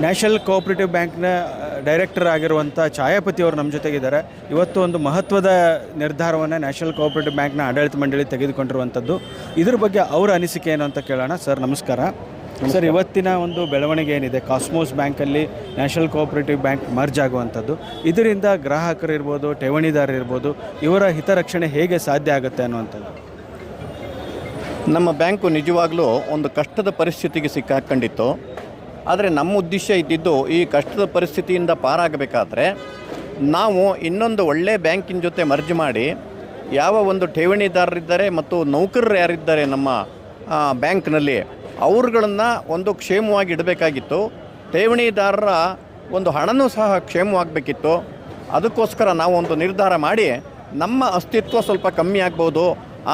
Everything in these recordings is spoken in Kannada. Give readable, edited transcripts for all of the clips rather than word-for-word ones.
ನ್ಯಾಷನಲ್ ಕೋಆಪರೇಟಿವ್ ಬ್ಯಾಂಕ್ನ ಡೈರೆಕ್ಟರ್ ಆಗಿರುವಂಥ ಛಾಯಾಪತಿ ಅವರು ನಮ್ಮ ಜೊತೆಗಿದ್ದಾರೆ. ಇವತ್ತು ಒಂದು ಮಹತ್ವದ ನಿರ್ಧಾರವನ್ನು ನ್ಯಾಷನಲ್ ಕೋಆಪರೇಟಿವ್ ಬ್ಯಾಂಕ್ನ ಆಡಳಿತ ಮಂಡಳಿ ತೆಗೆದುಕೊಂಡಿರುವಂಥದ್ದು. ಇದ್ರ ಬಗ್ಗೆ ಅವರ ಅನಿಸಿಕೆ ಏನು ಅಂತ ಕೇಳೋಣ. ಸರ್ ನಮಸ್ಕಾರ. ಸರ್, ಇವತ್ತಿನ ಒಂದು ಬೆಳವಣಿಗೆ ಏನಿದೆ, ಕಾಸ್ಮೋಸ್ ಬ್ಯಾಂಕಲ್ಲಿ ನ್ಯಾಷನಲ್ ಕೋಆಪರೇಟಿವ್ ಬ್ಯಾಂಕ್ ಮರ್ಜ್ ಆಗುವಂಥದ್ದು, ಇದರಿಂದ ಗ್ರಾಹಕರು ಇರ್ಬೋದು, ಠೇವಣಿದಾರರು ಇರ್ಬೋದು, ಇವರ ಹಿತರಕ್ಷಣೆ ಹೇಗೆ ಸಾಧ್ಯ ಆಗುತ್ತೆ ಅನ್ನುವಂಥದ್ದು. ನಮ್ಮ ಬ್ಯಾಂಕು ನಿಜವಾಗಲೂ ಒಂದು ಕಷ್ಟದ ಪರಿಸ್ಥಿತಿಗೆ ಸಿಕ್ಕಾಕೊಂಡಿತ್ತು. ಆದರೆ ನಮ್ಮ ಉದ್ದೇಶ ಇದ್ದಿದ್ದು ಈ ಕಷ್ಟದ ಪರಿಸ್ಥಿತಿಯಿಂದ ಪಾರಾಗಬೇಕಾದ್ರೆ ನಾವು ಇನ್ನೊಂದು ಒಳ್ಳೆಯ ಬ್ಯಾಂಕಿನ ಜೊತೆ ಮರ್ಜ್ ಮಾಡಿ ಯಾವ ಒಂದು ಠೇವಣಿದಾರರಿದ್ದಾರೆ ಮತ್ತು ನೌಕರರು ಯಾರಿದ್ದಾರೆ ನಮ್ಮ ಬ್ಯಾಂಕ್ನಲ್ಲಿ ಅವ್ರುಗಳನ್ನು ಒಂದು ಕ್ಷೇಮವಾಗಿ ಇಡಬೇಕಾಗಿತ್ತು. ಠೇವಣಿದಾರರ ಒಂದು ಹಣನೂ ಸಹ ಕ್ಷೇಮವಾಗಬೇಕಿತ್ತು. ಅದಕ್ಕೋಸ್ಕರ ನಾವು ಒಂದು ನಿರ್ಧಾರ ಮಾಡಿ ನಮ್ಮ ಅಸ್ತಿತ್ವ ಸ್ವಲ್ಪ ಕಮ್ಮಿ ಆಗ್ಬೋದು,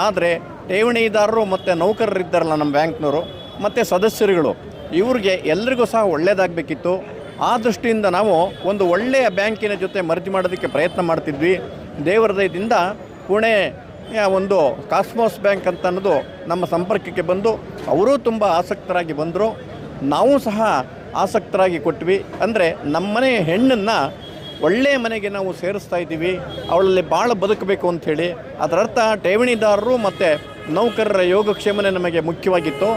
ಆದರೆ ಠೇವಣಿದಾರರು ಮತ್ತು ನೌಕರರಿದ್ದಾರಲ್ಲ ನಮ್ಮ ಬ್ಯಾಂಕ್ನವರು ಮತ್ತು ಸದಸ್ಯರುಗಳು ಇವ್ರಿಗೆ ಎಲ್ರಿಗೂ ಸಹ ಒಳ್ಳೆಯದಾಗಬೇಕಿತ್ತು. ಆ ದೃಷ್ಟಿಯಿಂದ ನಾವು ಒಂದು ಒಳ್ಳೆಯ ಬ್ಯಾಂಕಿನ ಜೊತೆ ಮರ್ಜಿ ಮಾಡೋದಕ್ಕೆ ಪ್ರಯತ್ನ ಮಾಡ್ತಿದ್ವಿ. ದೇವರ ದಯದಿಂದ ಪುಣೆಯ ಒಂದು ಕಾಸ್ಮೋಸ್ ಬ್ಯಾಂಕ್ ಅಂತ ಅನ್ನೋದು ನಮ್ಮ ಸಂಪರ್ಕಕ್ಕೆ ಬಂದು ಅವರೂ ತುಂಬ ಆಸಕ್ತರಾಗಿ ಬಂದರು, ನಾವು ಸಹ ಆಸಕ್ತರಾಗಿ ಕೊಟ್ವಿ. ಅಂದರೆ ನಮ್ಮನೆ ಹೆಣ್ಣನ್ನು ಒಳ್ಳೆಯ ಮನೆಗೆ ನಾವು ಸೇರಿಸ್ತಾ ಇದ್ದೀವಿ, ಅವಳಲ್ಲಿ ಭಾಳ ಬದುಕಬೇಕು ಅಂಥೇಳಿ. ಅದರರ್ಥ ಠೇವಣಿದಾರರು ಮತ್ತು ನೌಕರರ ಯೋಗಕ್ಷೇಮನೆ ನಮಗೆ ಮುಖ್ಯವಾಗಿತ್ತು.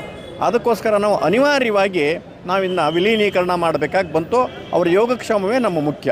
ಅದಕ್ಕೋಸ್ಕರ ನಾವು ಅನಿವಾರ್ಯವಾಗಿ ನಾವಿನ್ನು ವಿಲೀನೀಕರಣ ಮಾಡಬೇಕಾಗಿ ಬಂತು. ಅವರ ಯೋಗಕ್ಷೇಮವೇ ನಮ್ಮ ಮುಖ್ಯ.